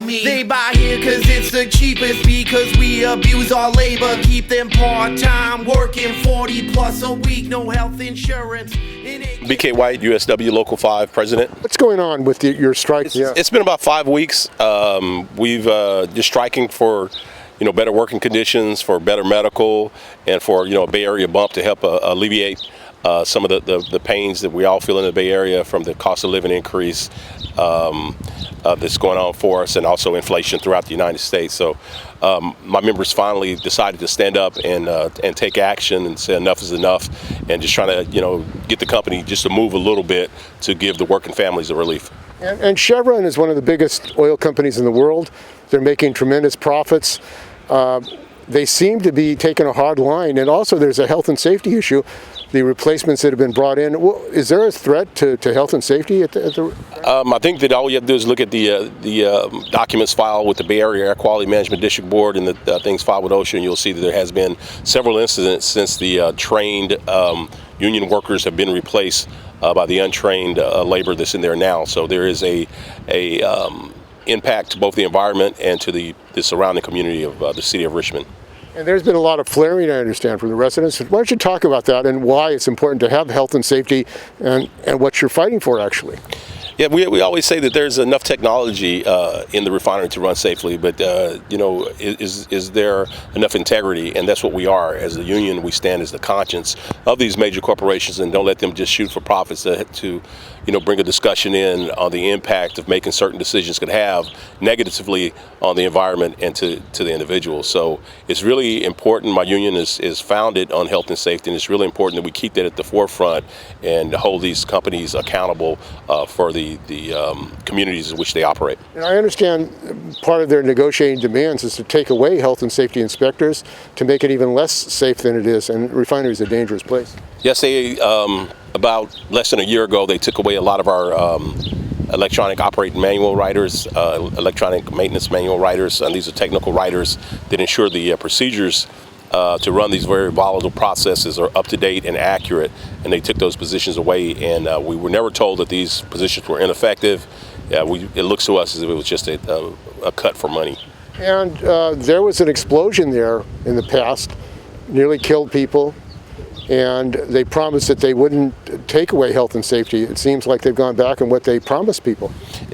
They buy here cause it's the cheapest, because we abuse our labor, keep them part-time working 40 plus a week, no health insurance. BK White, USW Local 5 president. What's going on with your strike? It's been about 5 weeks. We've just striking for better working conditions, for better medical, and for a Bay Area bump to help alleviate some of the pains that we all feel in the Bay Area from the cost of living increase that's going on for us, and also inflation throughout the United States. So my members finally decided to stand up and take action and say enough is enough, and just trying to get the company just to move a little bit to give the working families a relief. And Chevron is one of the biggest oil companies in the world. They're making tremendous profits. They seem to be taking a hard line, and also there's a health and safety issue. The replacements that have been brought in, is there a threat to health and safety at the I think that all you have to do is look at the documents filed with the Bay Area Air Quality Management District Board and the things filed with OSHA, and you'll see that there has been several incidents since the trained union workers have been replaced by the untrained labor that's in there now. So there is a impact to both the environment and to the surrounding community of the city of Richmond. And there's been a lot of flaring, I understand, from the residents. Why don't you talk about that and why it's important to have health and safety and what you're fighting for, actually? Yeah, we always say that there's enough technology in the refinery to run safely, but is there enough integrity? And that's what we are. As a union, we stand as the conscience of these major corporations and don't let them just shoot for profits to bring a discussion in on the impact of making certain decisions could have negatively on the environment and to the individual. So it's really important. My union is founded on health and safety, and it's really important that we keep that at the forefront and hold these companies accountable for the communities in which they operate. And I understand part of their negotiating demands is to take away health and safety inspectors to make it even less safe than it is, and refinery is a dangerous place. Yes, about less than a year ago, they took away a lot of our electronic operating manual writers, electronic maintenance manual writers, and these are technical writers that ensure the procedures to run these very volatile processes are up to date and accurate, and they took those positions away, and we were never told that these positions were ineffective. It looks to us as if it was just a cut for money. And there was an explosion there in the past, nearly killed people, and they promised that they wouldn't take away health and safety. It seems like they've gone back on what they promised people.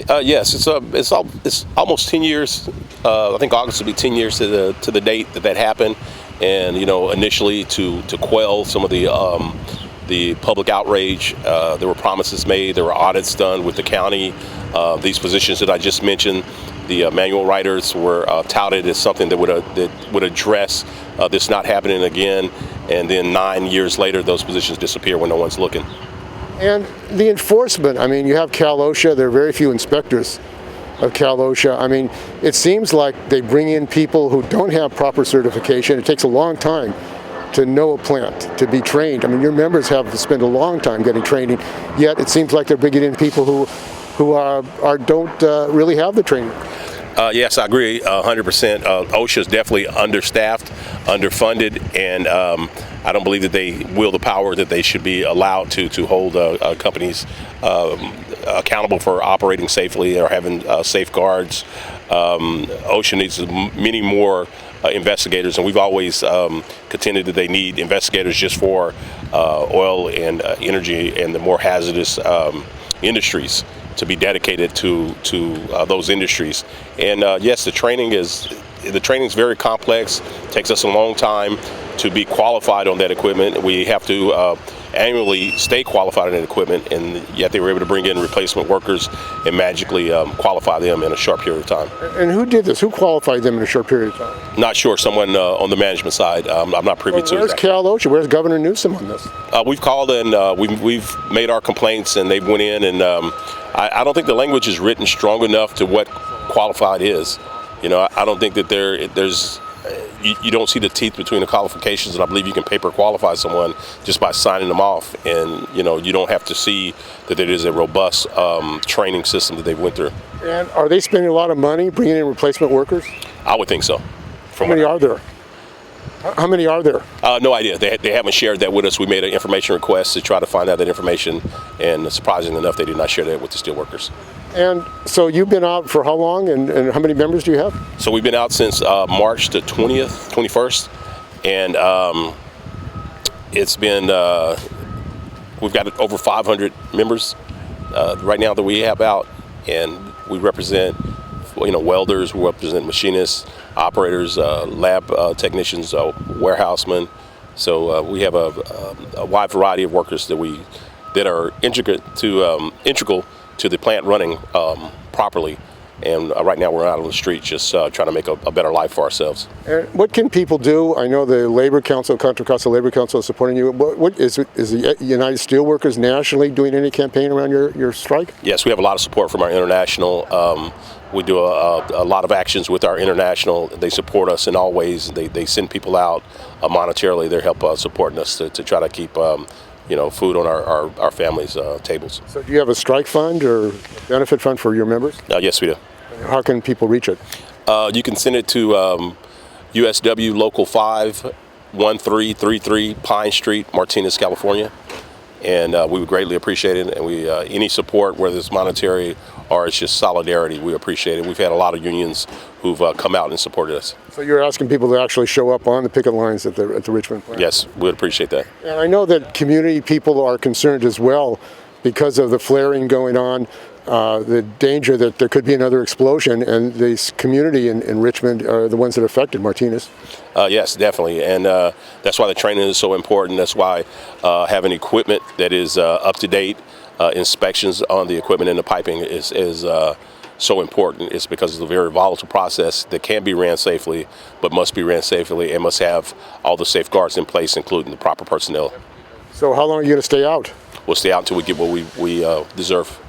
Yes, it's almost 10 years. I think August will be 10 years to the date that happened. And initially to quell some of the public outrage, there were promises made. There were audits done with the county. These positions that I just mentioned, the manual writers were touted as something that would address this not happening again. And then 9 years later, those positions disappear when no one's looking. And the enforcement, I mean, you have CalOSHA. There are very few inspectors of CalOSHA. I mean, it seems like they bring in people who don't have proper certification. It takes a long time to know a plant, to be trained. I mean, your members have to spend a long time getting training, yet it seems like they're bringing in people who don't really have the training. Yes, I agree 100%. OSHA is definitely understaffed, underfunded, and I don't believe that they wield the power that they should be allowed to hold companies accountable for operating safely or having safeguards. OSHA needs many more investigators, and we've always contended that they need investigators just for oil and energy and the more hazardous industries, to be dedicated to those industries. And yes, the training is very complex. It takes us a long time to be qualified on that equipment. We have to annually stay qualified on that equipment, and yet they were able to bring in replacement workers and magically qualify them in a short period of time. And who did this? Who qualified them in a short period of time? Not sure. Someone on the management side. I'm not privy to. Where's Cal-Osha? Where's Governor Newsom on this? We've called and we've made our complaints, and they went in, and I don't think the language is written strong enough to what qualified is. I don't think that there's you don't see the teeth between the qualifications, and I believe you can paper qualify someone just by signing them off, and you don't have to see that there is a robust training system that they went through. And are they spending a lot of money bringing in replacement workers? I would think so. How many are there? How many are there? No idea. They haven't shared that with us. We made an information request to try to find out that information, and surprisingly enough, they did not share that with the steelworkers. And so you've been out for how long, and how many members do you have? So we've been out since March the 21st, and it's been, we've got over 500 members right now that we have out, and we represent, welders, we represent machinists, operators, lab technicians, warehousemen. So we have a wide variety of workers that are integral to the plant running properly. And right now we're out on the street just trying to make a better life for ourselves. And what can people do? I know the Labor Council, Contra Costa Labor Council is supporting you. What is the United Steelworkers nationally doing any campaign around your strike? Yes, we have a lot of support from our international. We do a lot of actions with our international. They support us in all ways. They send people out monetarily. They help supporting us to try to keep food on our families' tables. So do you have a strike fund or benefit fund for your members? Yes, we do. How can people reach it? You can send it to USW Local 5, 1333 Pine Street, Martinez, California. And we would greatly appreciate it. And we any support, whether it's monetary or it's just solidarity, we appreciate it. We've had a lot of unions who've come out and supported us. So you're asking people to actually show up on the picket lines at the Richmond plant? Yes, we would appreciate that. And I know that community people are concerned as well because of the flaring going on, the danger that there could be another explosion, and this community in Richmond are the ones that are affected, Martinez. Yes, definitely, and that's why the training is so important. That's why having equipment that is up to date, inspections on the equipment and the piping is so important. It's because it's a very volatile process that can be ran safely, but must be ran safely and must have all the safeguards in place, including the proper personnel. So how long are you going to stay out? We'll stay out until we get what we deserve.